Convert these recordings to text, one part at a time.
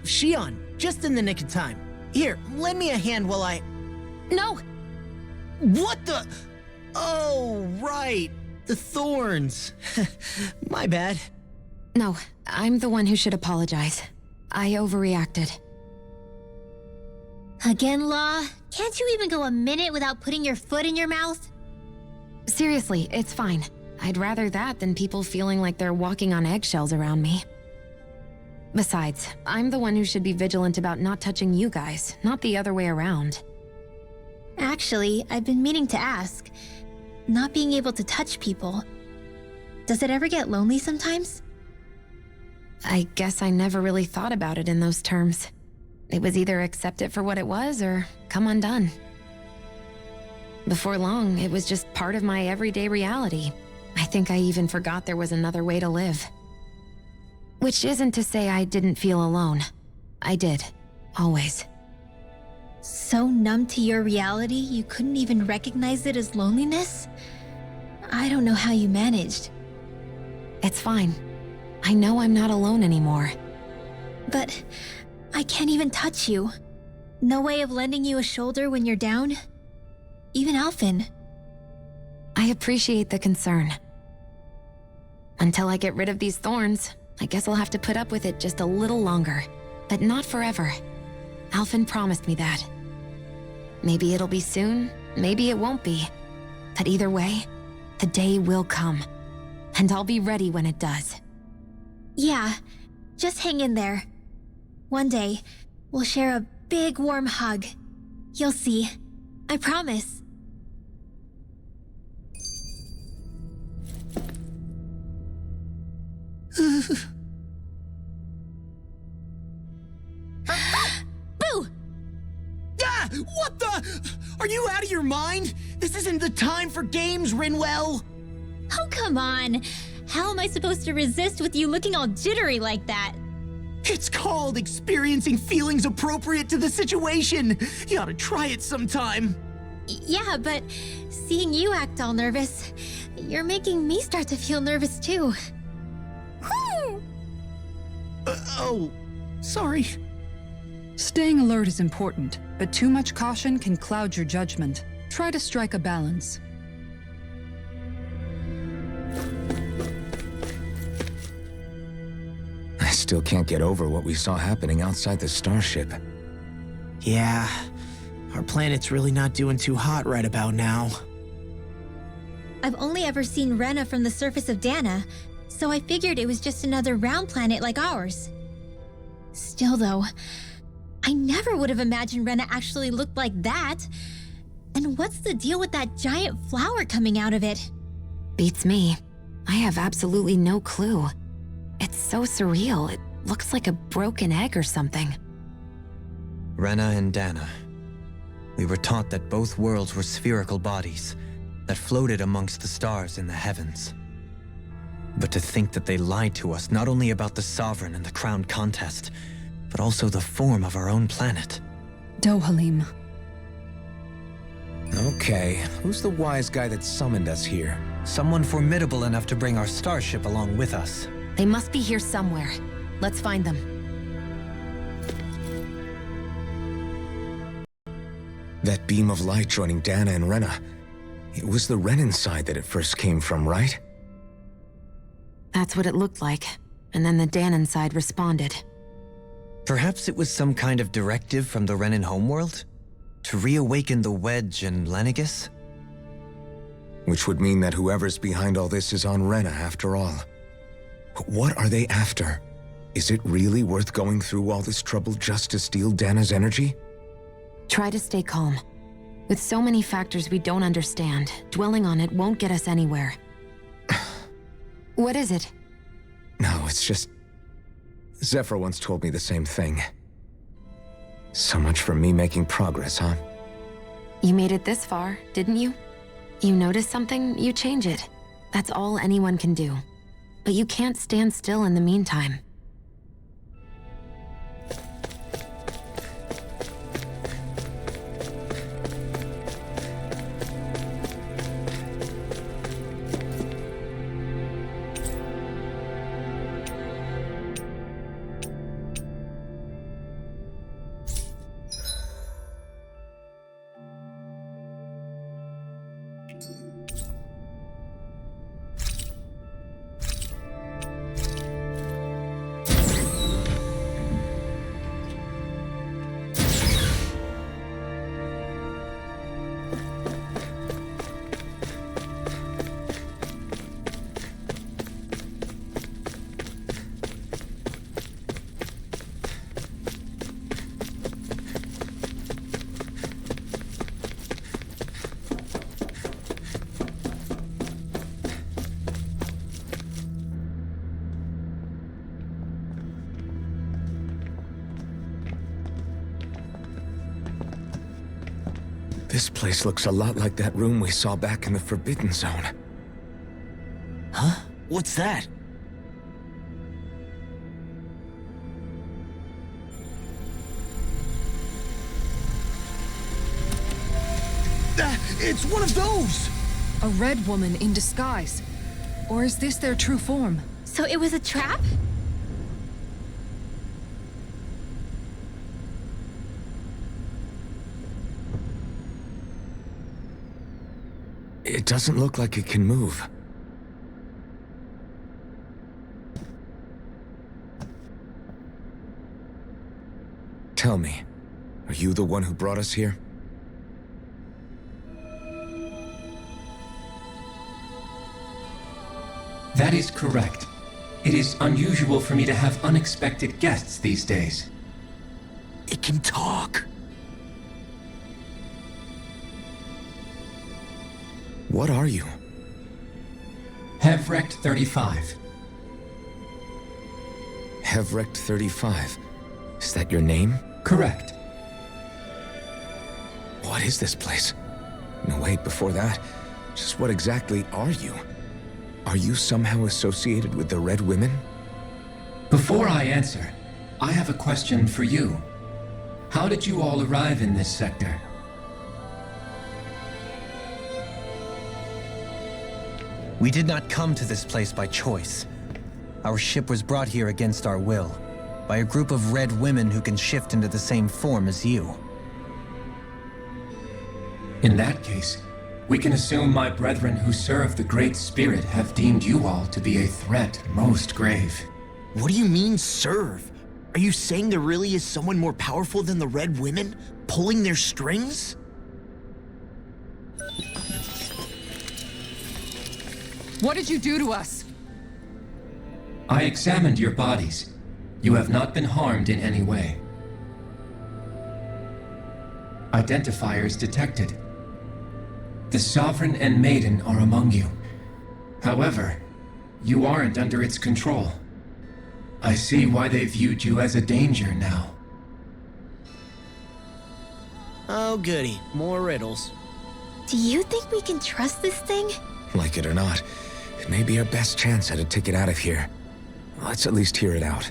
Shionne, just in the nick of time. Here, lend me a hand while I... No! What the... Oh, right. The thorns. My bad. No, I'm the one who should apologize. I overreacted. Again, Law? Can't you even go a minute without putting your foot in your mouth? Seriously, it's fine. I'd rather that than people feeling like they're walking on eggshells around me. Besides, I'm the one who should be vigilant about not touching you guys, not the other way around. Actually, I've been meaning to ask. Not being able to touch people. Does it ever get lonely sometimes? I guess I never really thought about it in those terms. It was either accept it for what it was or come undone. Before long, it was just part of my everyday reality. I think I even forgot there was another way to live. Which isn't to say I didn't feel alone. I did. Always. So numb to your reality, you couldn't even recognize it as loneliness? I don't know how you managed. It's fine. I know I'm not alone anymore. But I can't even touch you. No way of lending you a shoulder when you're down? Even Alphen. I appreciate the concern. Until I get rid of these thorns, I guess I'll have to put up with it just a little longer. But not forever. Alphen promised me that. Maybe it'll be soon, maybe it won't be. But either way, the day will come. And I'll be ready when it does. Yeah, just hang in there. One day, we'll share a big warm hug. You'll see. I promise. Boo! Ah! What the? Are you out of your mind? This isn't the time for games, Rinwell! Oh, come on. How am I supposed to resist with you looking all jittery like that? It's called experiencing feelings appropriate to the situation. You ought to try it sometime. Yeah, but seeing you act all nervous, you're making me start to feel nervous too. Oh, sorry. Staying alert is important, but too much caution can cloud your judgment. Try to strike a balance. I still can't get over what we saw happening outside the starship. Yeah, our planet's really not doing too hot right about now. I've only ever seen Rena from the surface of Dahna, so I figured it was just another round planet like ours. Still though, I never would have imagined Rena actually looked like that. And what's the deal with that giant flower coming out of it? Beats me. I have absolutely no clue. It's so surreal. It looks like a broken egg or something. Rena and Dahna. We were taught that both worlds were spherical bodies that floated amongst the stars in the heavens. But to think that they lied to us not only about the Sovereign and the crown contest, but also the form of our own planet. Dohalim. Okay, who's the wise guy that summoned us here? Someone formidable enough to bring our starship along with us. They must be here somewhere. Let's find them. That beam of light joining Dahna and Rena. It was the Renan side that it first came from, right? That's what it looked like. And then the Dahnan side responded. Perhaps it was some kind of directive from the Renan homeworld? To reawaken the Wedge and Lenegis? Which would mean that whoever's behind all this is on Rena after all. But what are they after? Is it really worth going through all this trouble just to steal Dahna's energy? Try to stay calm. With so many factors we don't understand, dwelling on it won't get us anywhere. What is it? No, it's just... Zephyr once told me the same thing. So much for me making progress, huh? You made it this far, didn't you? You notice something, you change it. That's all anyone can do. But you can't stand still in the meantime. This place looks a lot like that room we saw back in the Forbidden Zone. Huh? What's that? It's one of those! A red woman in disguise. Or is this their true form? So it was a trap? It doesn't look like it can move. Tell me, are you the one who brought us here? That is correct. It is unusual for me to have unexpected guests these days. It can talk. What are you? Hevrect 35. Hevrect 35. Is that your name? Correct. What is this place? No, wait, before that, just what exactly are you? Are you somehow associated with the Red Women? Before I answer, I have a question for you. How did you all arrive in this sector? We did not come to this place by choice. Our ship was brought here against our will, by a group of red women who can shift into the same form as you. In that case, we can assume my brethren who serve the Great Spirit have deemed you all to be a threat most grave. What do you mean, serve? Are you saying there really is someone more powerful than the Red Women, pulling their strings? What did you do to us? I examined your bodies. You have not been harmed in any way. Identifiers detected. The Sovereign and Maiden are among you. However, you aren't under its control. I see why they viewed you as a danger now. Oh goody, more riddles. Do you think we can trust this thing? Like it or not, it may be our best chance at a ticket out of here. Let's at least hear it out.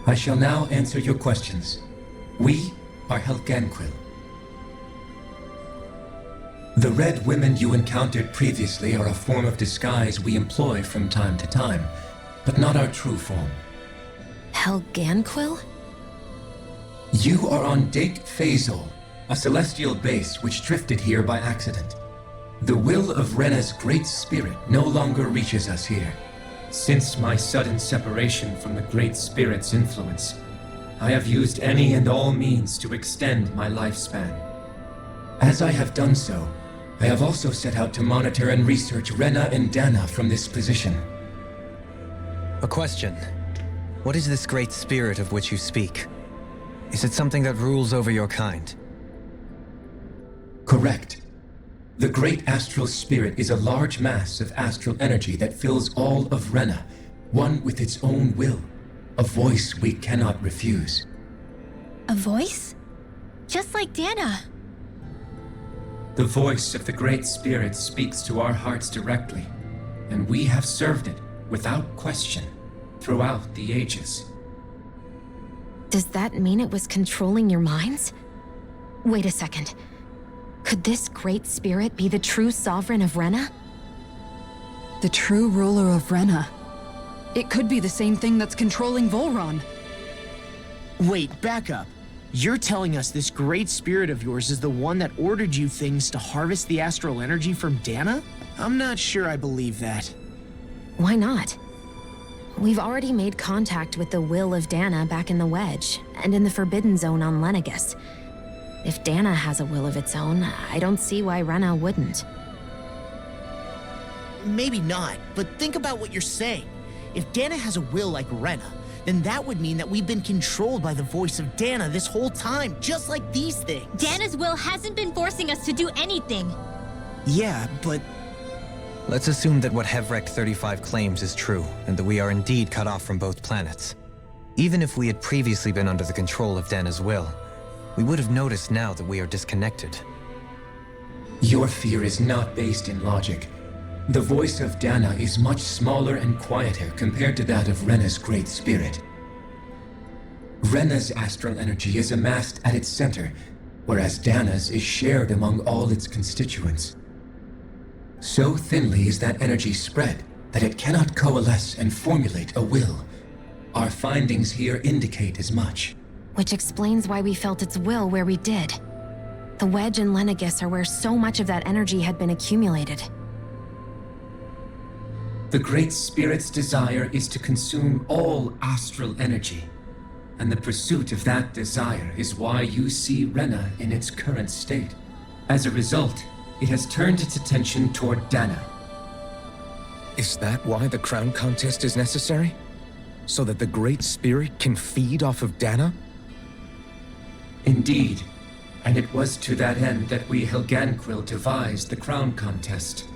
I shall now answer your questions. We are Helganquil. The red women you encountered previously are a form of disguise we employ from time to time, but not our true form. Helganquil? You are on Dake Phasol, a celestial base which drifted here by accident. The will of Rena's great spirit no longer reaches us here. Since my sudden separation from the Great Spirit's influence, I have used any and all means to extend my lifespan. As I have done so, I have also set out to monitor and research Rena and Dahna from this position. A question. What is this great spirit of which you speak? Is it something that rules over your kind? Correct. The Great Astral Spirit is a large mass of astral energy that fills all of Rena, one with its own will, a voice we cannot refuse. A voice? Just like Dahna. The voice of the Great Spirit speaks to our hearts directly, and we have served it without question throughout the ages. Does that mean it was controlling your minds? Wait a second. Could this great spirit be the true sovereign of Rena? The true ruler of Rena. It could be the same thing that's controlling Volron. Wait, back up. You're telling us this great spirit of yours is the one that ordered you things to harvest the astral energy from Dahna? I'm not sure I believe that. Why not? We've already made contact with the will of Dahna back in the Wedge, and in the Forbidden Zone on Lenegus. If Dahna has a will of its own, I don't see why Rena wouldn't. Maybe not, but think about what you're saying. If Dahna has a will like Rena, then that would mean that we've been controlled by the voice of Dahna this whole time, just like these things. Dahna's will hasn't been forcing us to do anything. Yeah, but Let's assume that what Hevrect 35 claims is true, and that we are indeed cut off from both planets. Even if we had previously been under the control of Dahna's will, we would have noticed now that we are disconnected. Your fear is not based in logic. The voice of Dahna is much smaller and quieter compared to that of Rena's great spirit. Rena's astral energy is amassed at its center, whereas Dahna's is shared among all its constituents. So thinly is that energy spread that it cannot coalesce and formulate a will. Our findings here indicate as much. Which explains why we felt its will where we did. The wedge and Lenegis are where so much of that energy had been accumulated. The Great Spirit's desire is to consume all astral energy, and the pursuit of that desire is why you see Rena in its current state. As a result, it has turned its attention toward Dahna. Is that why the crown contest is necessary? So that the Great Spirit can feed off of Dahna? Indeed, and it was to that end that we Helganquil devised the crown contest.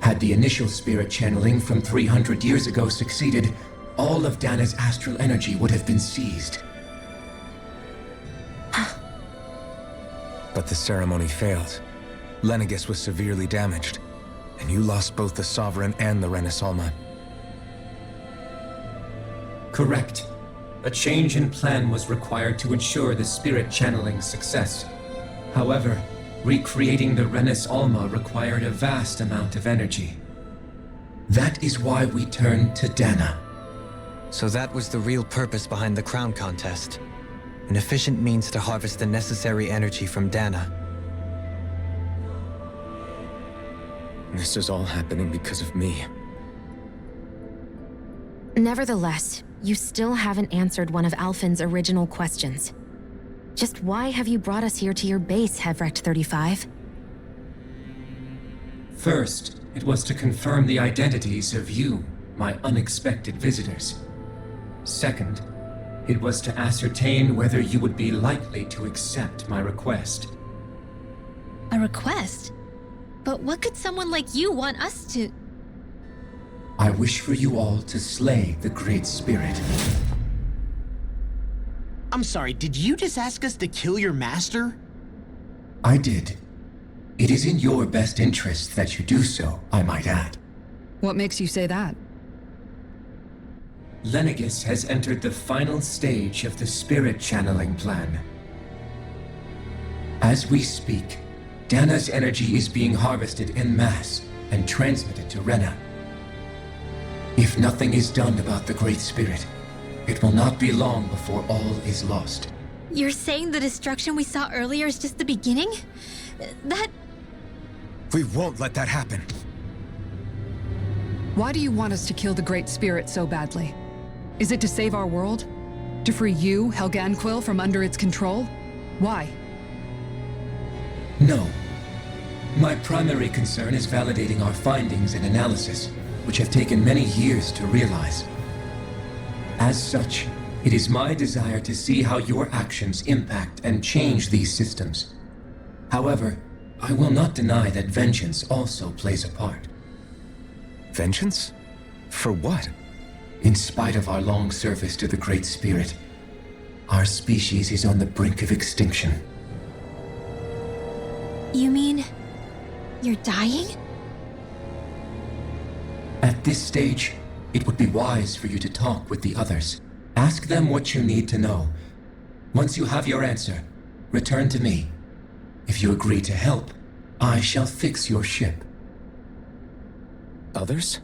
Had the initial spirit channeling from 300 years ago succeeded, all of Dahna's astral energy would have been seized. But the ceremony failed. Lenegis was severely damaged, and you lost both the Sovereign and the Renasalma. Correct. A change in plan was required to ensure the spirit channeling success. However, recreating the Renas Alma required a vast amount of energy. That is why we turned to Dahna. So that was the real purpose behind the crown contest. An efficient means to harvest the necessary energy from Dahna. This is all happening because of me. Nevertheless, you still haven't answered one of Alphen's original questions. Just why have you brought us here to your base, Hevrect 35? First, it was to confirm the identities of you, my unexpected visitors. Second, it was to ascertain whether you would be likely to accept my request. A request? But what could someone like you want us to... I wish for you all to slay the Great Spirit. I'm sorry, did you just ask us to kill your master? I did. It is in your best interest that you do so, I might add. What makes you say that? Lenegis has entered the final stage of the spirit channeling plan. As we speak, Dahna's energy is being harvested en masse and transmitted to Rena. If nothing is done about the Great Spirit, it will not be long before all is lost. You're saying the destruction we saw earlier is just the beginning? That... We won't let that happen. Why do you want us to kill the Great Spirit so badly? Is it to save our world? To free you, Helganquil, from under its control? Why? No. My primary concern is validating our findings and analysis, which have taken many years to realize. As such, it is my desire to see how your actions impact and change these systems. However, I will not deny that vengeance also plays a part. Vengeance? For what? In spite of our long service to the Great Spirit, our species is on the brink of extinction. You mean... you're dying? At this stage, it would be wise for you to talk with the others. Ask them what you need to know. Once you have your answer, return to me. If you agree to help, I shall fix your ship. Others?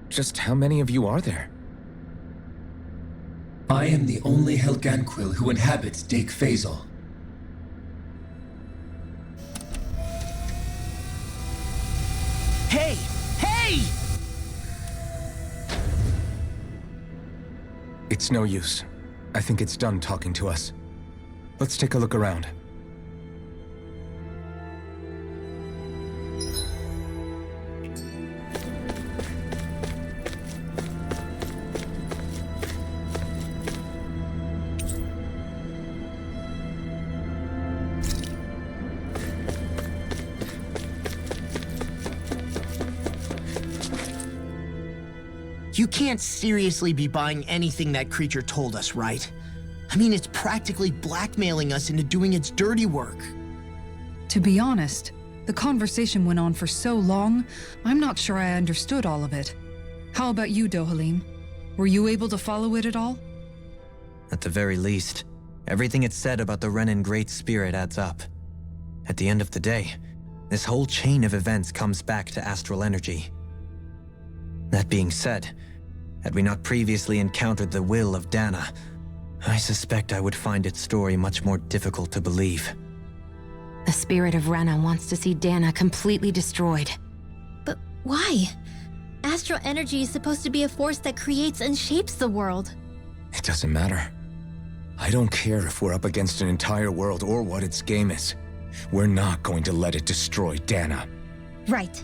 Just how many of you are there? I am the only Helganquil who inhabits Dake Faisal. Hey! Hey! It's no use. I think it's done talking to us. Let's take a look around. You can't seriously be buying anything that creature told us, right? I mean, it's practically blackmailing us into doing its dirty work. To be honest, the conversation went on for so long, I'm not sure I understood all of it. How about you, Dohalim? Were you able to follow it at all? At the very least, everything it said about the Renan Great Spirit adds up. At the end of the day, this whole chain of events comes back to astral energy. That being said, had we not previously encountered the will of Dahna, I suspect I would find its story much more difficult to believe. The spirit of Rena wants to see Dahna completely destroyed. But why? Astral energy is supposed to be a force that creates and shapes the world. It doesn't matter. I don't care if we're up against an entire world or what its game is. We're not going to let it destroy Dahna. Right.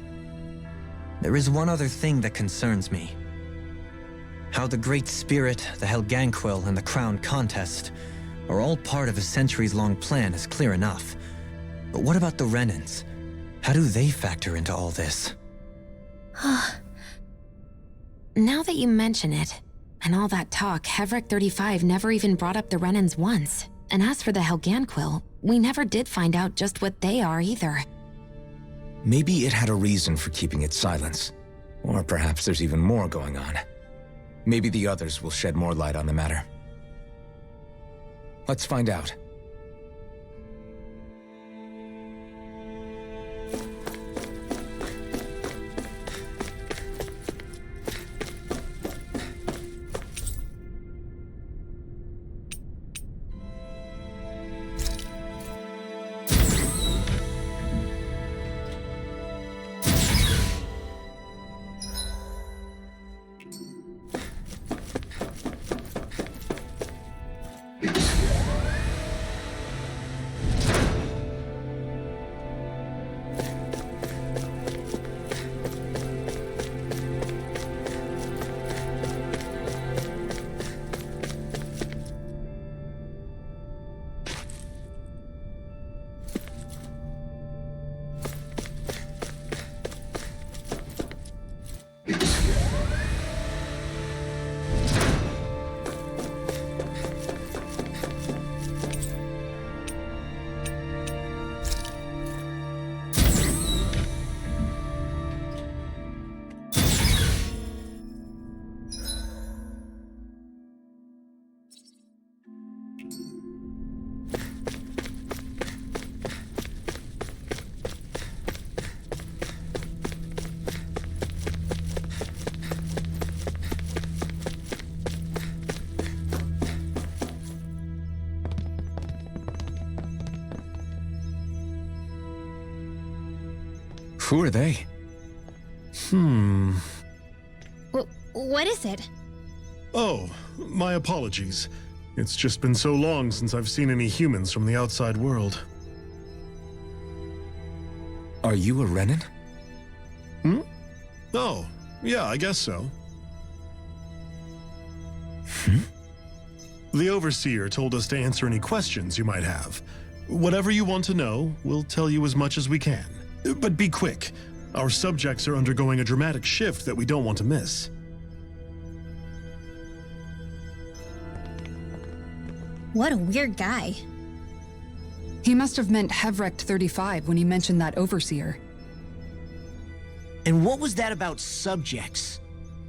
There is one other thing that concerns me. How the Great Spirit, the Helganquil, and the Crown Contest are all part of a centuries-long plan is clear enough. But what about the Renans? How do they factor into all this? Now that you mention it, and all that talk, Hevrek 35 never even brought up the Renans once. And as for the Helganquil, we never did find out just what they are either. Maybe it had a reason for keeping its silence. Or perhaps there's even more going on. Maybe the others will shed more light on the matter. Let's find out. Who are they? What is it? Oh, my apologies. It's just been so long since I've seen any humans from the outside world. Are you a Renan? Oh, yeah, I guess so. The Overseer told us to answer any questions you might have. Whatever you want to know, we'll tell you as much as we can. But be quick. Our subjects are undergoing a dramatic shift that we don't want to miss. What a weird guy. He must have meant Hevrek 35 when he mentioned that Overseer. And what was that about subjects?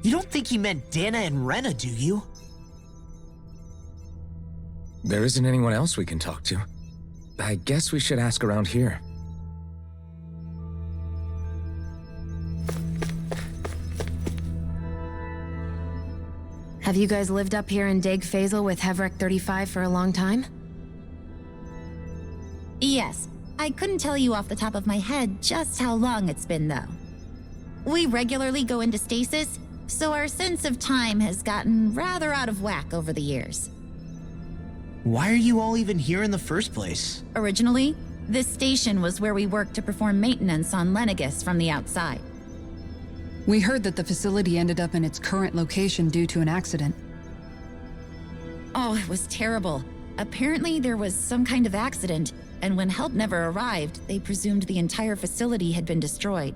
You don't think he meant Dahna and Rena, do you? There isn't anyone else we can talk to. I guess we should ask around here. Have you guys lived up here in Deg Faisal with Hevrek 35 for a long time? Yes. I couldn't tell you off the top of my head just how long it's been, though. We regularly go into stasis, so our sense of time has gotten rather out of whack over the years. Why are you all even here in the first place? Originally, this station was where we worked to perform maintenance on Lenegis from the outside. We heard that the facility ended up in its current location due to an accident. Oh, it was terrible. Apparently there was some kind of accident, and when help never arrived, they presumed the entire facility had been destroyed.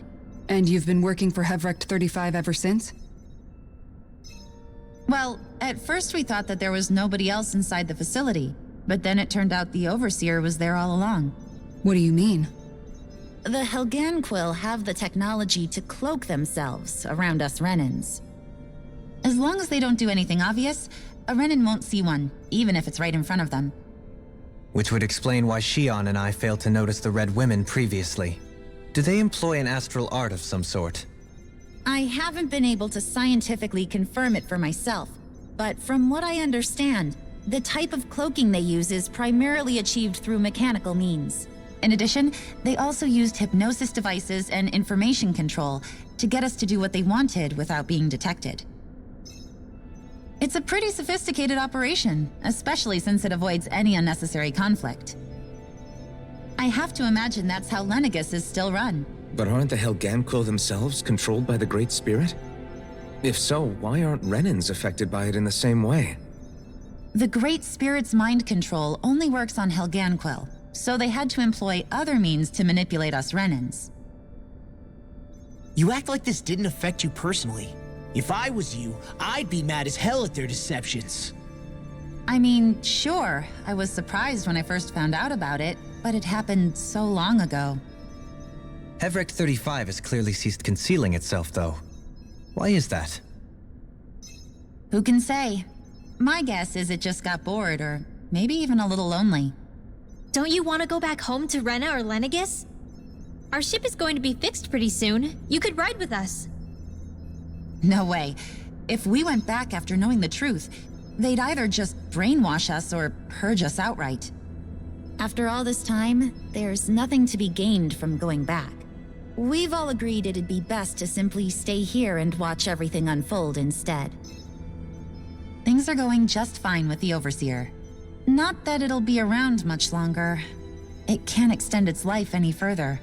And you've been working for Hevrek 35 ever since? Well, at first we thought that there was nobody else inside the facility, but then it turned out the Overseer was there all along. What do you mean? The Helganquil have the technology to cloak themselves around us Renans. As long as they don't do anything obvious, a Renan won't see one, even if it's right in front of them. Which would explain why Shionne and I failed to notice the Red Women previously. Do they employ an astral art of some sort? I haven't been able to scientifically confirm it for myself, but from what I understand, the type of cloaking they use is primarily achieved through mechanical means. In addition, they also used hypnosis devices and information control to get us to do what they wanted without being detected. It's a pretty sophisticated operation, especially since it avoids any unnecessary conflict. I have to imagine that's how Lenegus is still run. But aren't the Helganquil themselves controlled by the Great Spirit? If so, why aren't Renans affected by it in the same way? The Great Spirit's mind control only works on Helganquil, so they had to employ other means to manipulate us Renans. You act like this didn't affect you personally. If I was you, I'd be mad as hell at their deceptions. I mean, sure, I was surprised when I first found out about it, but it happened so long ago. Hevrek 35 has clearly ceased concealing itself, though. Why is that? Who can say? My guess is it just got bored, or maybe even a little lonely. Don't you want to go back home to Rena or Lenegus? Our ship is going to be fixed pretty soon. You could ride with us. No way. If we went back after knowing the truth, they'd either just brainwash us or purge us outright. After all this time, there's nothing to be gained from going back. We've all agreed it'd be best to simply stay here and watch everything unfold instead. Things are going just fine with the Overseer. Not that it'll be around much longer. It can't extend its life any further.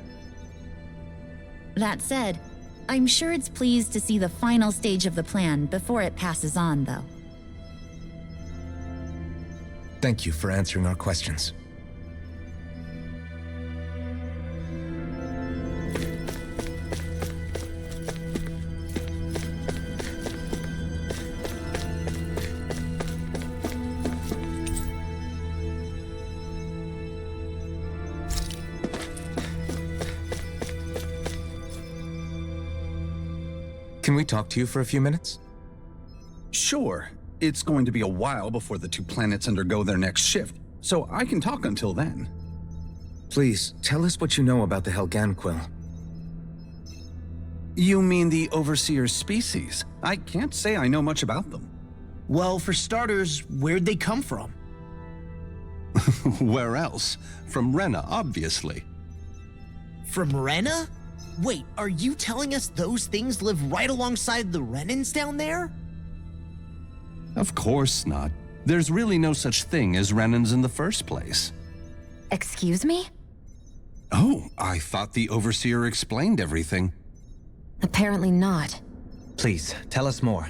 That said, I'm sure it's pleased to see the final stage of the plan before it passes on, though. Thank you for answering our questions. Can we talk to you for a few minutes? Sure. It's going to be a while before the two planets undergo their next shift, so I can talk until then. Please, tell us what you know about the Helganquil. You mean the Overseer's species? I can't say I know much about them. Well, for starters, where'd they come from? Where else? From Rena, obviously. From Rena? Wait, are you telling us those things live right alongside the Renans down there? Of course not. There's really no such thing as Renans in the first place. Excuse me? Oh, I thought the Overseer explained everything. Apparently not. Please, tell us more.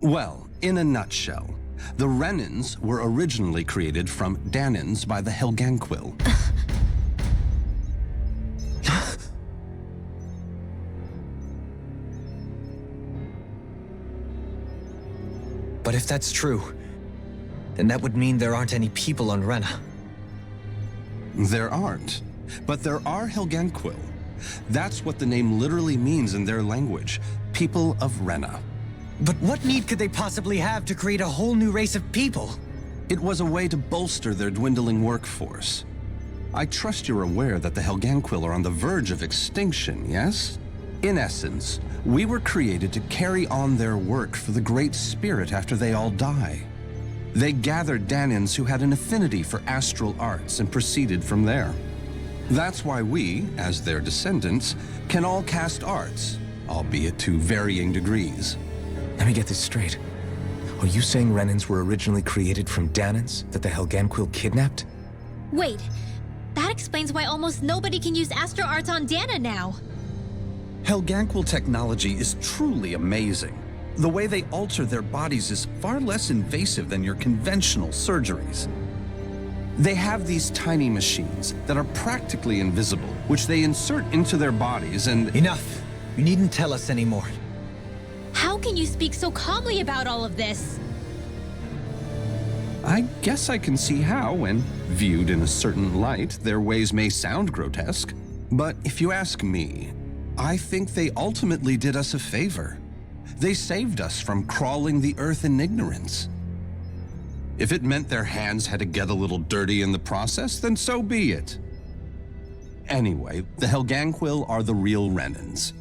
Well, in a nutshell, the Renans were originally created from Dahnans by the Helganquil. But if that's true, then that would mean there aren't any people on Rena. There aren't, but there are Helganquil. That's what the name literally means in their language, people of Rena. But what need could they possibly have to create a whole new race of people? It was a way to bolster their dwindling workforce. I trust you're aware that the Helganquil are on the verge of extinction, yes? In essence, we were created to carry on their work for the Great Spirit after they all die. They gathered Dahnans who had an affinity for astral arts and proceeded from there. That's why we, as their descendants, can all cast arts, albeit to varying degrees. Let me get this straight. Are you saying Renans were originally created from Dahnans that the Helganquil kidnapped? Wait, that explains why almost nobody can use astral arts on Dahna now. Helganquil technology is truly amazing. The way they alter their bodies is far less invasive than your conventional surgeries. They have these tiny machines that are practically invisible, which they insert into their bodies and— Enough! You needn't tell us anymore. How can you speak so calmly about all of this? I guess I can see how, when viewed in a certain light, their ways may sound grotesque. But if you ask me, I think they ultimately did us a favor. They saved us from crawling the earth in ignorance. If it meant their hands had to get a little dirty in the process, then so be it. Anyway, the Helganquil are the real Renans.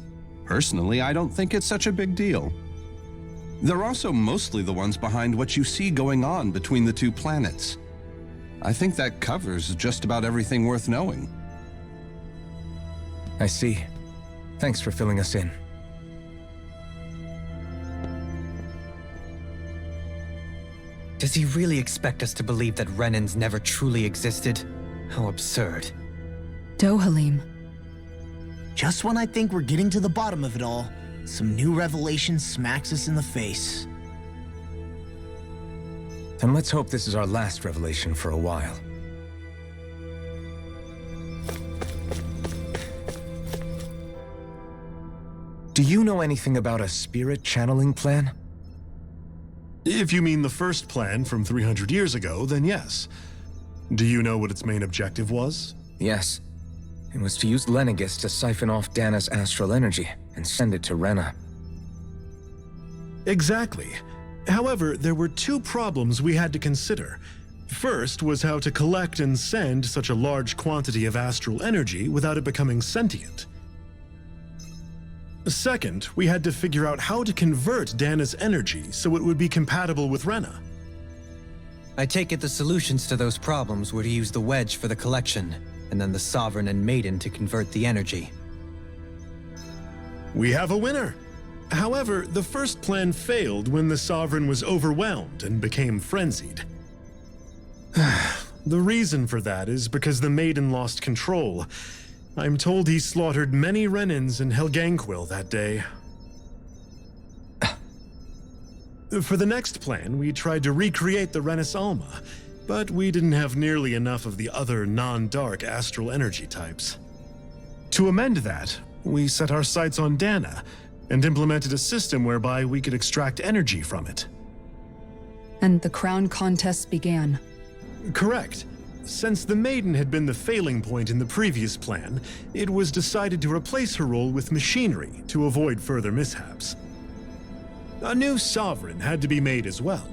Personally, I don't think it's such a big deal. They're also mostly the ones behind what you see going on between the two planets. I think that covers just about everything worth knowing. I see. Thanks for filling us in. Does he really expect us to believe that Renans never truly existed? How absurd. Dohalim. Just when I think we're getting to the bottom of it all, some new revelation smacks us in the face. Then let's hope this is our last revelation for a while. Do you know anything about a spirit channeling plan? If you mean the first plan from 300 years ago, then yes. Do you know what its main objective was? Yes. It was to use Lenegis to siphon off Dahna's astral energy and send it to Rena. Exactly. However, there were two problems we had to consider. First was how to collect and send such a large quantity of astral energy without it becoming sentient. Second, we had to figure out how to convert Dahna's energy so it would be compatible with Rena. I take it the solutions to those problems were to use the wedge for the collection, and then the Sovereign and Maiden to convert the energy. We have a winner. However, the first plan failed when the Sovereign was overwhelmed and became frenzied. The reason for that is because the Maiden lost control. I'm told he slaughtered many Renans in Helganquil that day. For the next plan, we tried to recreate the Renis Alma, but we didn't have nearly enough of the other non-dark astral energy types. To amend that, we set our sights on Dahna and implemented a system whereby we could extract energy from it. And the crown contest began. Correct. Since the Maiden had been the failing point in the previous plan, it was decided to replace her role with machinery to avoid further mishaps. A new Sovereign had to be made as well.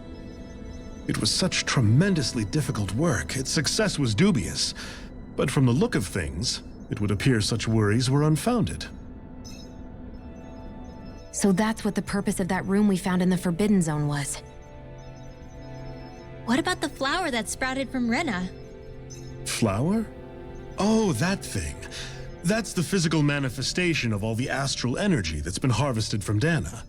It was such tremendously difficult work, its success was dubious. But from the look of things, it would appear such worries were unfounded. So that's what the purpose of that room we found in the Forbidden Zone was. What about the flower that sprouted from Rena? Flower? Oh, that thing. That's the physical manifestation of all the astral energy that's been harvested from Dahna.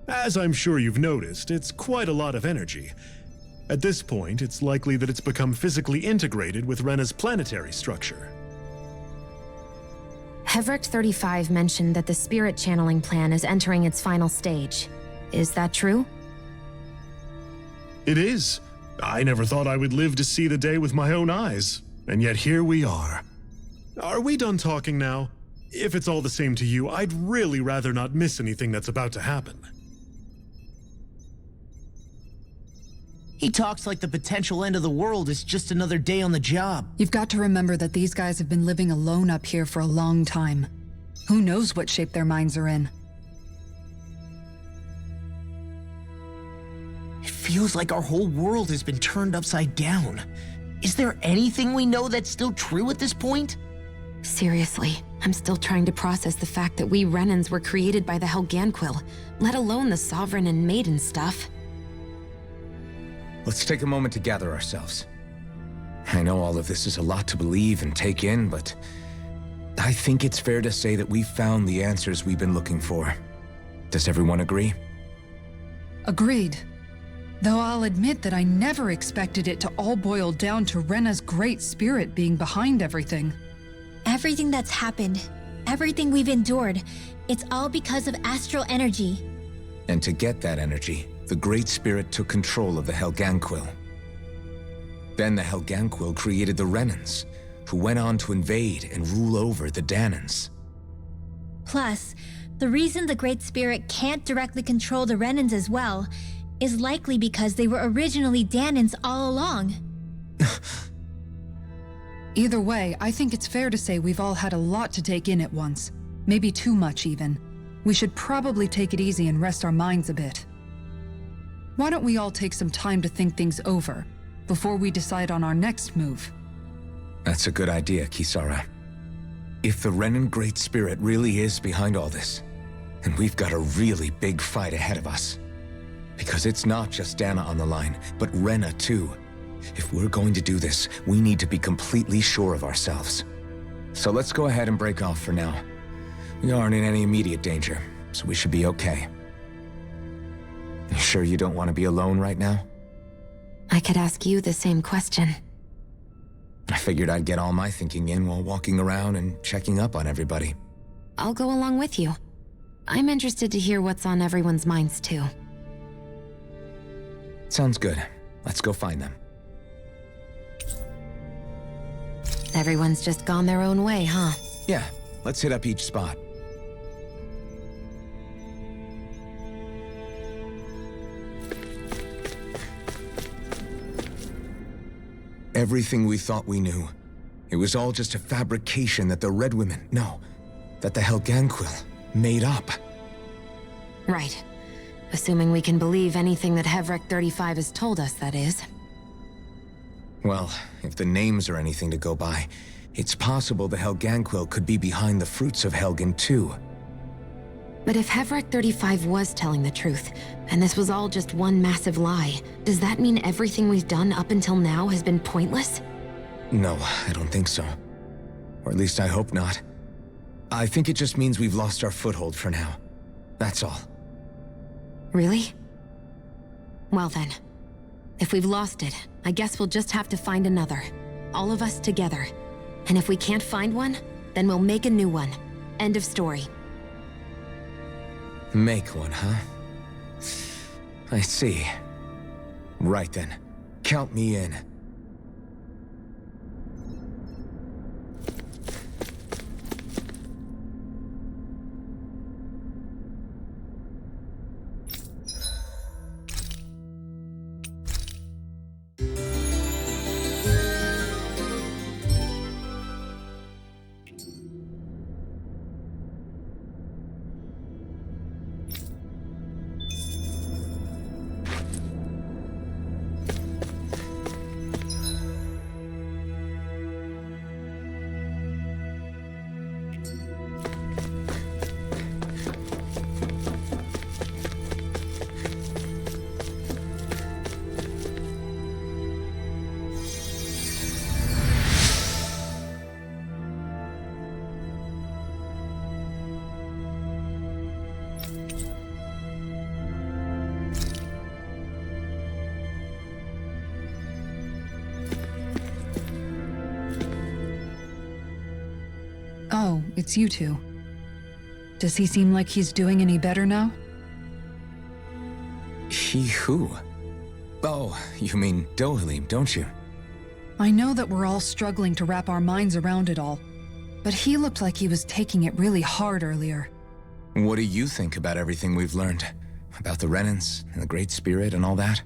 As I'm sure you've noticed, it's quite a lot of energy. At this point, it's likely that it's become physically integrated with Rena's planetary structure. Hevrecht 35 mentioned that the spirit channeling plan is entering its final stage. Is that true? It is. I never thought I would live to see the day with my own eyes, and yet here we are. Are we done talking now? If it's all the same to you, I'd really rather not miss anything that's about to happen. He talks like the potential end of the world is just another day on the job. You've got to remember that these guys have been living alone up here for a long time. Who knows what shape their minds are in? It feels like our whole world has been turned upside down. Is there anything we know that's still true at this point? Seriously, I'm still trying to process the fact that we Renans were created by the Helganquil, let alone the Sovereign and Maiden stuff. Let's take a moment to gather ourselves. I know all of this is a lot to believe and take in, but I think it's fair to say that we've found the answers we've been looking for. Does everyone agree? Agreed. Though I'll admit that I never expected it to all boil down to Rena's great spirit being behind everything. Everything that's happened, everything we've endured, it's all because of astral energy. And to get that energy, the Great Spirit took control of the Helganquil. Then the Helganquil created the Renans, who went on to invade and rule over the Dahnans. Plus, The reason the Great Spirit can't directly control the Renans as well is likely because they were originally Dahnans all along. Either way, I think it's fair to say we've all had a lot to take in at once. Maybe too much, even. We should probably take it easy and rest our minds a bit. Why don't we all take some time to think things over before we decide on our next move? That's a good idea, Kisara. If the Renan Great Spirit really is behind all this, then we've got a really big fight ahead of us. Because it's not just Dahna on the line, but Rena too. If we're going to do this, we need to be completely sure of ourselves. So let's go ahead and break off for now. We aren't in any immediate danger, so we should be okay. You sure you don't want to be alone right now? I could ask you the same question. I figured I'd get all my thinking in while walking around and checking up on everybody. I'll go along with you. I'm interested to hear what's on everyone's minds too. Sounds good. Let's go find them. Everyone's just gone their own way, huh? Yeah, let's hit up each spot. Everything we thought we knew, it was all just a fabrication that the Red Women, that the Helganquil made up. Right. Assuming we can believe anything that Hevrek 35 has told us, that is. Well, if the names are anything to go by, it's possible the Helganquil could be behind the fruits of Helgen too. But if Hevrek 35 was telling the truth, and this was all just one massive lie, does that mean everything we've done up until now has been pointless? No, I don't think so. Or at least I hope not. I think it just means we've lost our foothold for now. That's all. Really? Well then, if we've lost it, I guess we'll just have to find another. All of us together. And if we can't find one, then we'll make a new one. End of story. Make one, huh? I see. Right then. Count me in. Oh, it's you two. Does he seem like he's doing any better now? He who? Oh, you mean Dohalim, don't you? I know that we're all struggling to wrap our minds around it all, but he looked like he was taking it really hard earlier. What do you think about everything we've learned? About the Renans and the Great Spirit and all that?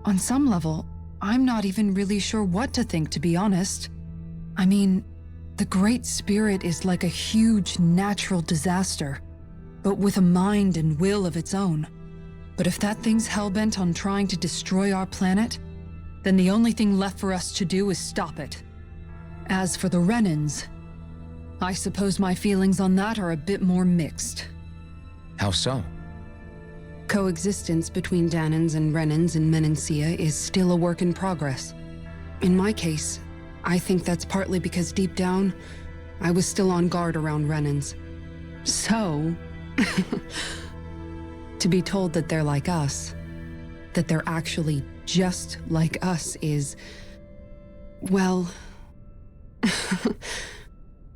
On some level, I'm not even really sure what to think, to be honest. I mean, the Great Spirit is like a huge natural disaster, but with a mind and will of its own. But if that thing's hellbent on trying to destroy our planet, then the only thing left for us to do is stop it. As for the Renans, I suppose my feelings on that are a bit more mixed. How so? Coexistence between Dahnans and Renans in Menancia is still a work in progress. In my case, I think that's partly because deep down, I was still on guard around Renans. So, to be told that they're like us, that they're actually just like us is, well,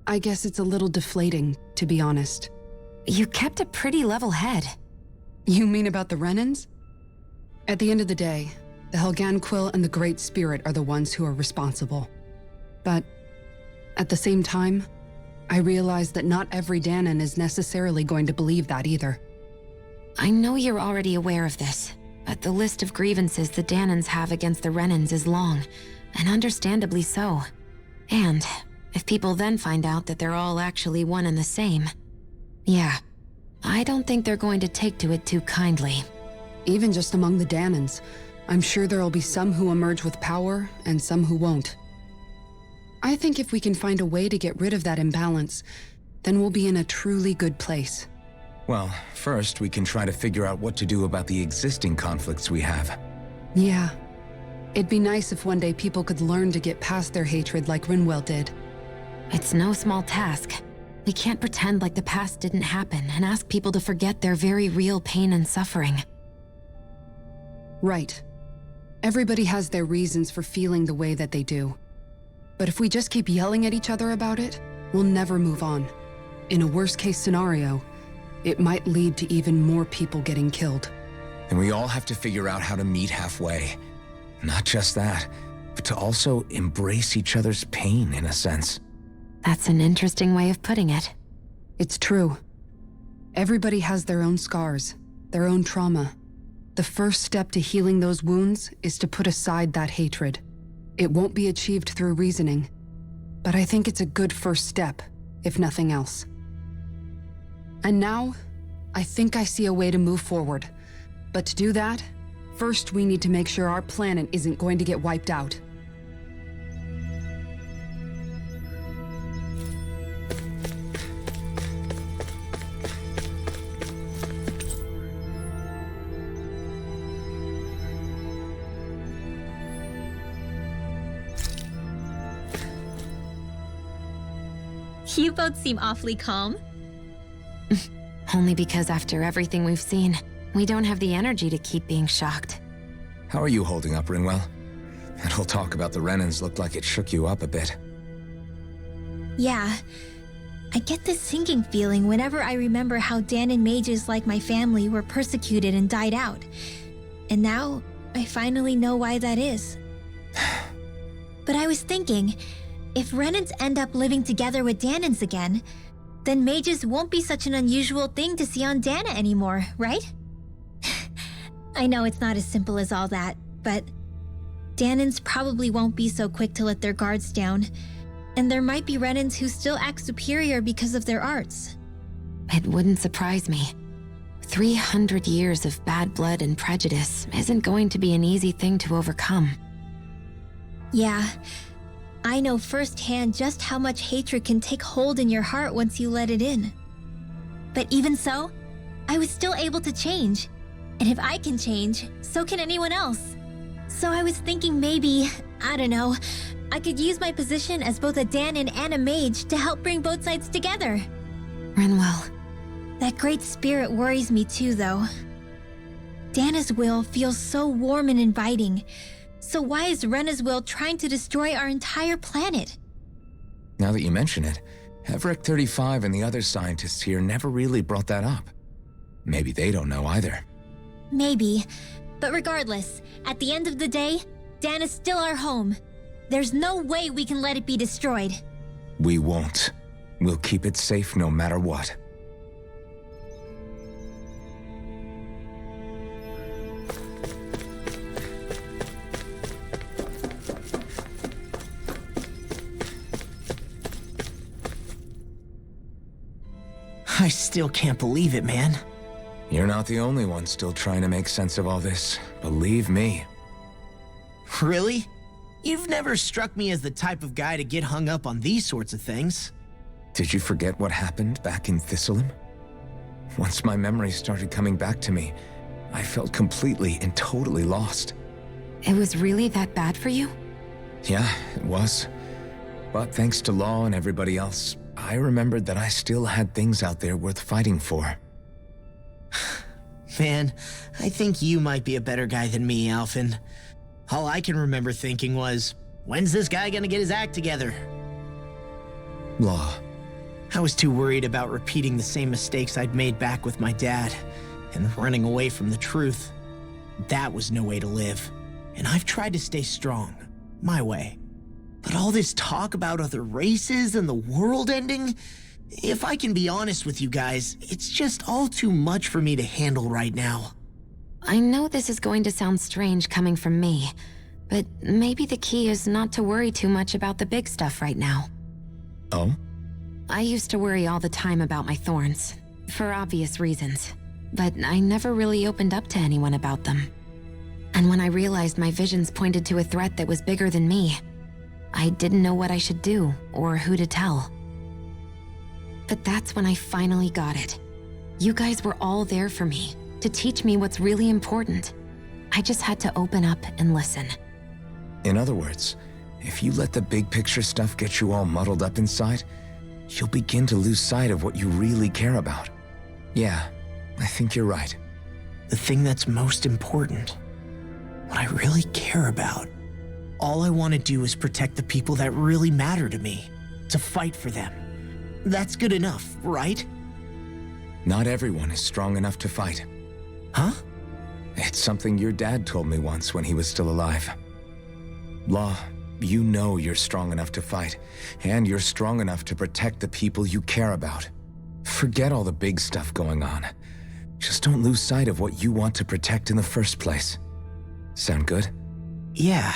I guess it's a little deflating, to be honest. You kept a pretty level head. You mean about the Renans? At the end of the day, the Helganquil and the Great Spirit are the ones who are responsible. But at the same time, I realize that not every Dahnan is necessarily going to believe that either. I know you're already aware of this, but the list of grievances the Dahnans have against the Renans is long, and understandably so. And if people then find out that they're all actually one and the same, yeah, I don't think they're going to take to it too kindly. Even just among the Dahnans, I'm sure there'll be some who emerge with power and some who won't. I think if we can find a way to get rid of that imbalance, then we'll be in a truly good place. Well, first we can try to figure out what to do about the existing conflicts we have. Yeah. It'd be nice if one day people could learn to get past their hatred like Rinwell did. It's no small task. We can't pretend like the past didn't happen and ask people to forget their very real pain and suffering. Right. Everybody has their reasons for feeling the way that they do. But if we just keep yelling at each other about it, we'll never move on. In a worst-case scenario, it might lead to even more people getting killed. And we all have to figure out how to meet halfway. Not just that, but to also embrace each other's pain, in a sense. That's an interesting way of putting it. It's true. Everybody has their own scars, their own trauma. The first step to healing those wounds is to put aside that hatred. It won't be achieved through reasoning, but I think it's a good first step, if nothing else. And now, I think I see a way to move forward. But to do that, first we need to make sure our planet isn't going to get wiped out. You both seem awfully calm. Only because after everything we've seen, we don't have the energy to keep being shocked. How are you holding up, Rinwell? That whole talk about the Renans looked like it shook you up a bit. Yeah. I get this sinking feeling whenever I remember how Dahnan mages like my family were persecuted and died out. And now, I finally know why that is. But I was thinking, if Renans end up living together with Dahnans again, then mages won't be such an unusual thing to see on Dahna anymore, right? I know it's not as simple as all that, but Dahnans probably won't be so quick to let their guards down, and there might be Renans who still act superior because of their arts. It wouldn't surprise me. 300 years of bad blood and prejudice isn't going to be an easy thing to overcome. Yeah, I know firsthand just how much hatred can take hold in your heart once you let it in. But even so, I was still able to change. And if I can change, so can anyone else. So I was thinking maybe, I don't know, I could use my position as both a Dahnan and a mage to help bring both sides together. Rinwell. That great spirit worries me too, though. Dahna's will feels so warm and inviting. So why is Rena's will trying to destroy our entire planet? Now that you mention it, Everett 35 and the other scientists here never really brought that up. Maybe they don't know either. Maybe. But regardless, at the end of the day, Dahna's still our home. There's no way we can let it be destroyed. We won't. We'll keep it safe no matter what. I still can't believe it, man. You're not the only one still trying to make sense of all this. Believe me. Really? You've never struck me as the type of guy to get hung up on these sorts of things. Did you forget what happened back in Thistleum? Once my memories started coming back to me, I felt completely and totally lost. It was really that bad for you? Yeah, it was. But thanks to Law and everybody else, I remembered that I still had things out there worth fighting for. Man, I think you might be a better guy than me, Alphen. All I can remember thinking was, when's this guy gonna get his act together? Law. I was too worried about repeating the same mistakes I'd made back with my dad, and running away from the truth. That was no way to live, and I've tried to stay strong, my way. But all this talk about other races and the world ending, if I can be honest with you guys, it's just all too much for me to handle right now. I know this is going to sound strange coming from me, but maybe the key is not to worry too much about the big stuff right now. Oh? I used to worry all the time about my thorns, for obvious reasons, but I never really opened up to anyone about them. And when I realized my visions pointed to a threat that was bigger than me, I didn't know what I should do or who to tell. But that's when I finally got it. You guys were all there for me, to teach me what's really important. I just had to open up and listen. In other words, if you let the big picture stuff get you all muddled up inside, you'll begin to lose sight of what you really care about. Yeah, I think you're right. The thing that's most important, what I really care about. All I want to do is protect the people that really matter to me, to fight for them. That's good enough, right? Not everyone is strong enough to fight. Huh? It's something your dad told me once when he was still alive. Law, you know you're strong enough to fight, and you're strong enough to protect the people you care about. Forget all the big stuff going on. Just don't lose sight of what you want to protect in the first place. Sound good? Yeah,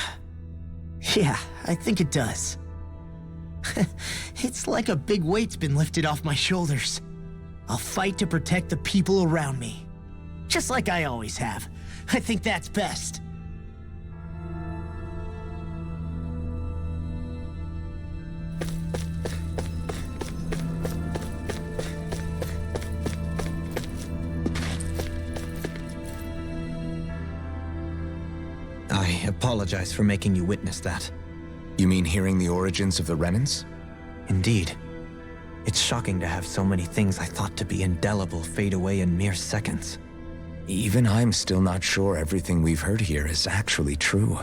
I think it does. It's like a big weight's been lifted off my shoulders. I'll fight to protect the people around me. Just like I always have. I think that's best. I apologize for making you witness that. You mean hearing the origins of the Renans? Indeed. It's shocking to have so many things I thought to be indelible fade away in mere seconds. Even I'm still not sure everything we've heard here is actually true.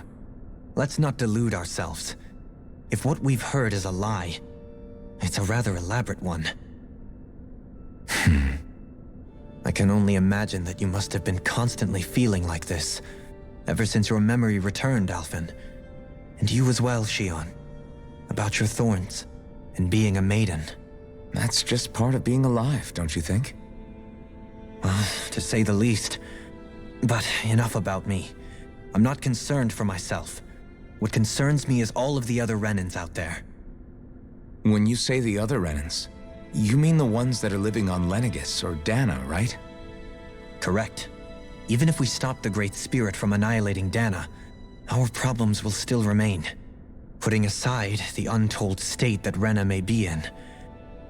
Let's not delude ourselves. If what we've heard is a lie, it's a rather elaborate one. I can only imagine that you must have been constantly feeling like this, ever since your memory returned, Alphen. And you as well, Shionne. About your thorns, and being a maiden. That's just part of being alive, don't you think? Well, to say the least. But enough about me. I'm not concerned for myself. What concerns me is all of the other Renans out there. When you say the other Renans, you mean the ones that are living on Lenegis or Dahna, right? Correct. Even if we stop the Great Spirit from annihilating Dahna, our problems will still remain. Putting aside the untold state that Rena may be in,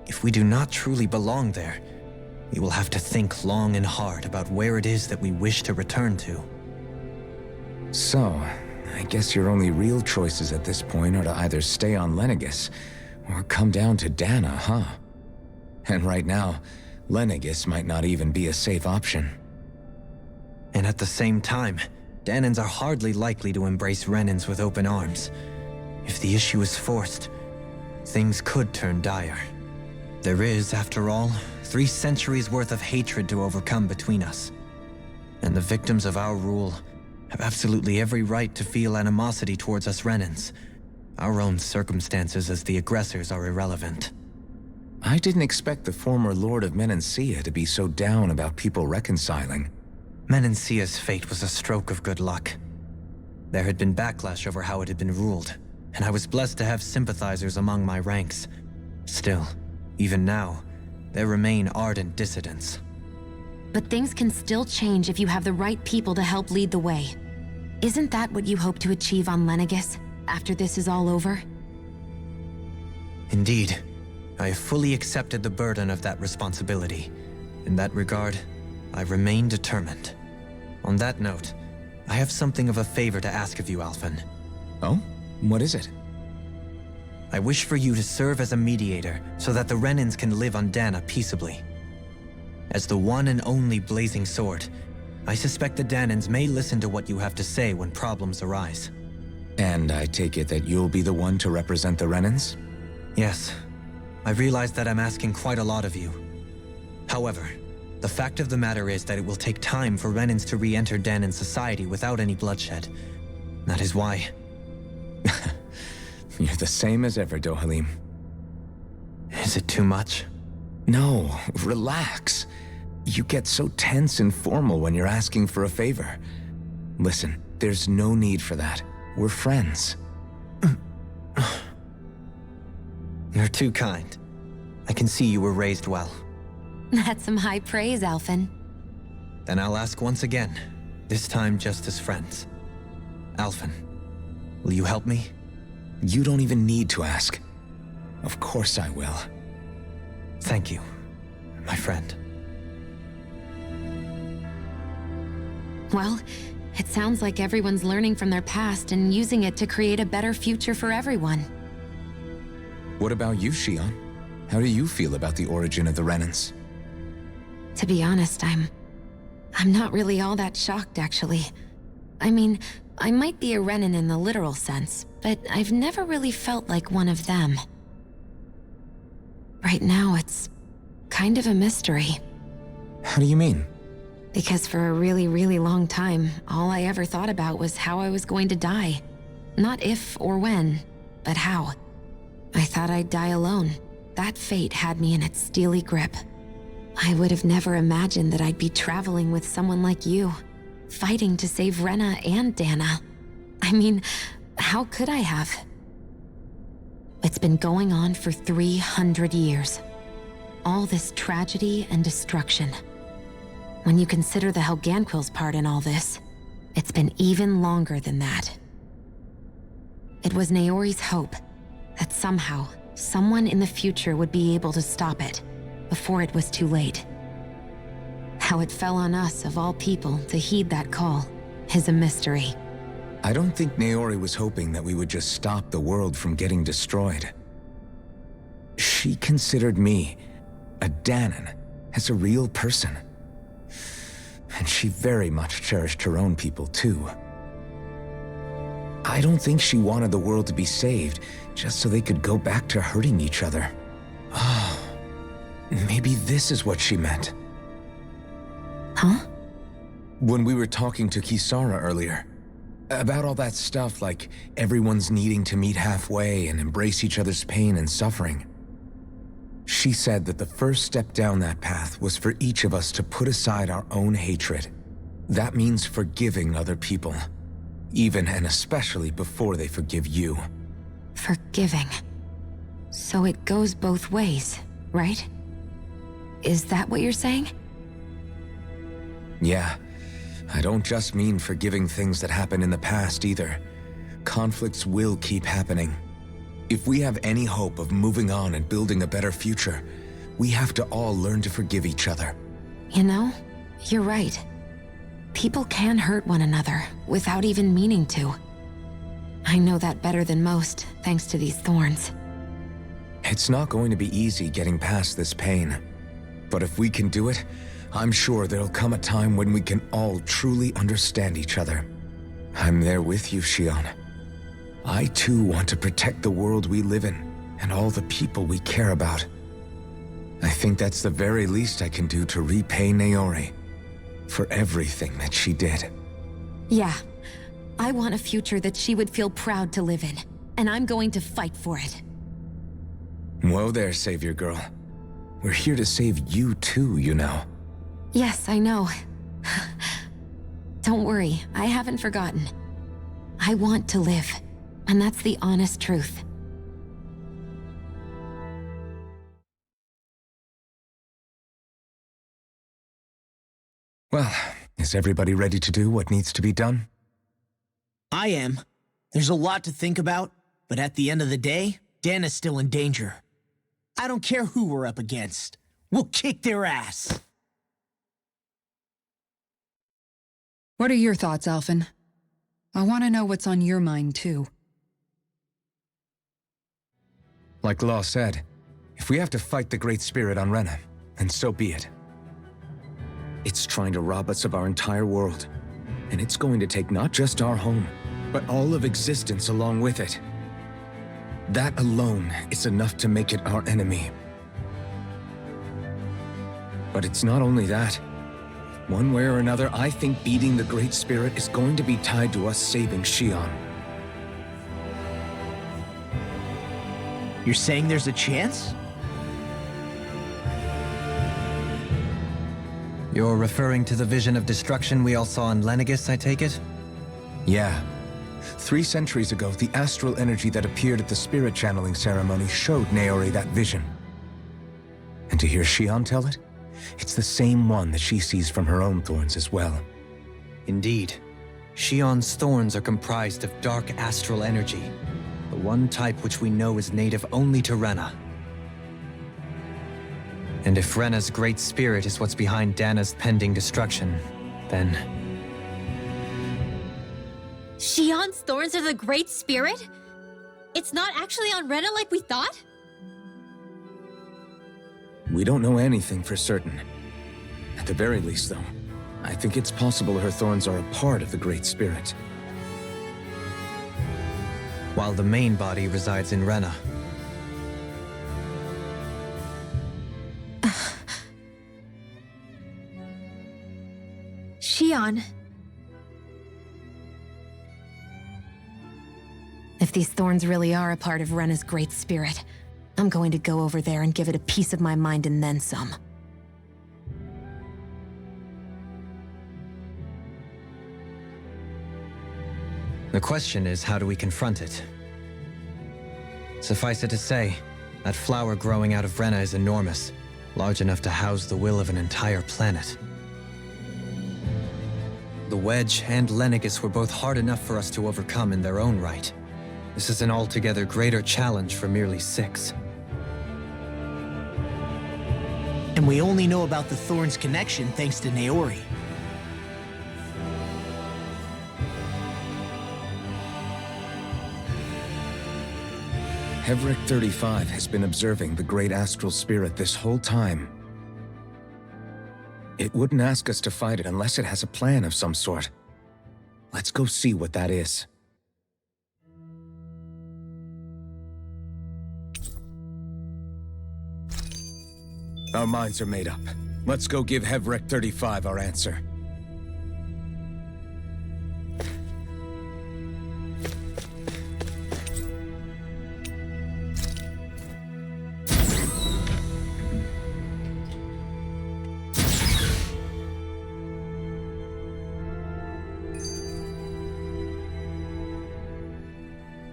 if we do not truly belong there, we will have to think long and hard about where it is that we wish to return to. So, I guess your only real choices at this point are to either stay on Lenegis or come down to Dahna, huh? And right now, Lenegis might not even be a safe option. And at the same time, Dahnans are hardly likely to embrace Renans with open arms. If the issue is forced, things could turn dire. There is, after all, 3 centuries worth of hatred to overcome between us. And the victims of our rule have absolutely every right to feel animosity towards us Renans. Our own circumstances as the aggressors are irrelevant. I didn't expect the former Lord of Menancia to be so down about people reconciling. Menancia's fate was a stroke of good luck. There had been backlash over how it had been ruled, and I was blessed to have sympathizers among my ranks. Still, even now, there remain ardent dissidents. But things can still change if you have the right people to help lead the way. Isn't that what you hope to achieve on Lenegis, after this is all over? Indeed. I have fully accepted the burden of that responsibility. In that regard, I remain determined. On that note, I have something of a favor to ask of you, Alphen. Oh? What is it? I wish for you to serve as a mediator so that the Renans can live on Dahna peaceably. As the one and only blazing sword, I suspect the Dahnans may listen to what you have to say when problems arise. And I take it that you'll be the one to represent the Renans? Yes. I realize that I'm asking quite a lot of you. However, the fact of the matter is that it will take time for Renans to re-enter Dahnan society without any bloodshed. That is why... You're the same as ever, Dohalim. Is it too much? No, relax. You get so tense and formal when you're asking for a favor. Listen, there's no need for that. We're friends. You're too kind. I can see you were raised well. That's some high praise, Alphen. Then I'll ask once again, this time just as friends. Alphen, will you help me? You don't even need to ask. Of course I will. Thank you, my friend. Well, it sounds like everyone's learning from their past and using it to create a better future for everyone. What about you, Shionne? How do you feel about the origin of the Renans? To be honest, I'm not really all that shocked, actually. I mean, I might be a Renan in the literal sense, but I've never really felt like one of them. Right now, it's kind of a mystery. How do you mean? Because for a really, really long time, all I ever thought about was how I was going to die. Not if or when, but how. I thought I'd die alone. That fate had me in its steely grip. I would have never imagined that I'd be traveling with someone like you, fighting to save Rena and Dahna. I mean, how could I have? It's been going on for 300 years. All this tragedy and destruction. When you consider the Helganquil's part in all this, it's been even longer than that. It was Naori's hope that somehow, someone in the future would be able to stop it before it was too late. How it fell on us, of all people, to heed that call is a mystery. I don't think Naori was hoping that we would just stop the world from getting destroyed. She considered me, a Dahnan, as a real person. And she very much cherished her own people, too. I don't think she wanted the world to be saved, just so they could go back to hurting each other. Oh, maybe this is what she meant. Huh? When we were talking to Kisara earlier, about all that stuff like everyone's needing to meet halfway and embrace each other's pain and suffering. She said that the first step down that path was for each of us to put aside our own hatred. That means forgiving other people, even and especially before they forgive you. Forgiving. So it goes both ways, right? Is that what you're saying? Yeah. I don't just mean forgiving things that happened in the past either. Conflicts will keep happening. If we have any hope of moving on and building a better future, we have to all learn to forgive each other. You know, you're right. People can hurt one another without even meaning to. I know that better than most, thanks to these thorns. It's not going to be easy getting past this pain. But if we can do it, I'm sure there'll come a time when we can all truly understand each other. I'm there with you, Shionne. I too want to protect the world we live in, and all the people we care about. I think that's the very least I can do to repay Naori for everything that she did. Yeah. I want a future that she would feel proud to live in, and I'm going to fight for it. Whoa there, Savior Girl. We're here to save you too, you know. Yes, I know. Don't worry, I haven't forgotten. I want to live, and that's the honest truth. Well, is everybody ready to do what needs to be done? I am. There's a lot to think about, but at the end of the day, Dahna's still in danger. I don't care who we're up against. We'll kick their ass. What are your thoughts, Alphen? I want to know what's on your mind, too. Like Law said, if we have to fight the Great Spirit on Rena, then so be it. It's trying to rob us of our entire world, and it's going to take not just our home, but all of existence along with it. That alone is enough to make it our enemy. But it's not only that. One way or another, I think beating the Great Spirit is going to be tied to us saving Shionne. You're saying there's a chance? You're referring to the vision of destruction we all saw in Lenegis, I take it? Yeah. 3 centuries ago, the astral energy that appeared at the spirit channeling ceremony showed Naori that vision. And to hear Shionne tell it, it's the same one that she sees from her own thorns as well. Indeed. Shionne's thorns are comprised of dark astral energy, the one type which we know is native only to Rena. And if Rena's great spirit is what's behind Dahna's pending destruction, then... Shionne's thorns are the Great Spirit? It's not actually on Rena like we thought? We don't know anything for certain. At the very least, though, I think it's possible her thorns are a part of the Great Spirit. While the main body resides in Rena. Shionne. If these thorns really are a part of Rena's great spirit, I'm going to go over there and give it a piece of my mind and then some. The question is, how do we confront it? Suffice it to say, that flower growing out of Rena is enormous, large enough to house the will of an entire planet. The Wedge and Lenegis were both hard enough for us to overcome in their own right. This is an altogether greater challenge for merely 6. And we only know about the Thorns connection thanks to Naori. Hevric 35 has been observing the great astral spirit this whole time. It wouldn't ask us to fight it unless it has a plan of some sort. Let's go see what that is. Our minds are made up. Let's go give Hevric 35 our answer.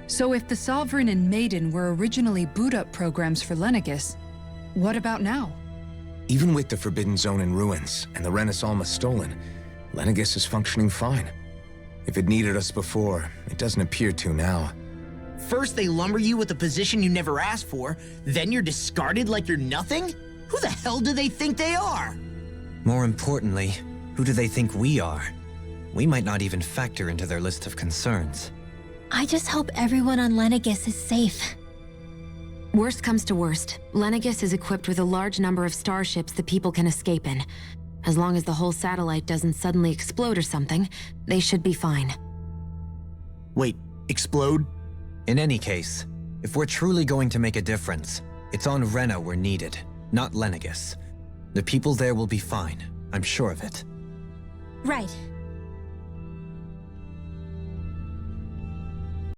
So if the Sovereign and Maiden were originally boot-up programs for Lenegis, what about now? Even with the Forbidden Zone in ruins and the Renaissance stolen, Lenegis is functioning fine. If it needed us before, it doesn't appear to now. First they lumber you with a position you never asked for, then you're discarded like you're nothing? Who the hell do they think they are? More importantly, who do they think we are? We might not even factor into their list of concerns. I just hope everyone on Lenegis is safe. Worst comes to worst, Lenegis is equipped with a large number of starships the people can escape in. As long as the whole satellite doesn't suddenly explode or something, they should be fine. Wait, explode? In any case, if we're truly going to make a difference, it's on Rena we're needed, not Lenegis. The people there will be fine, I'm sure of it. Right.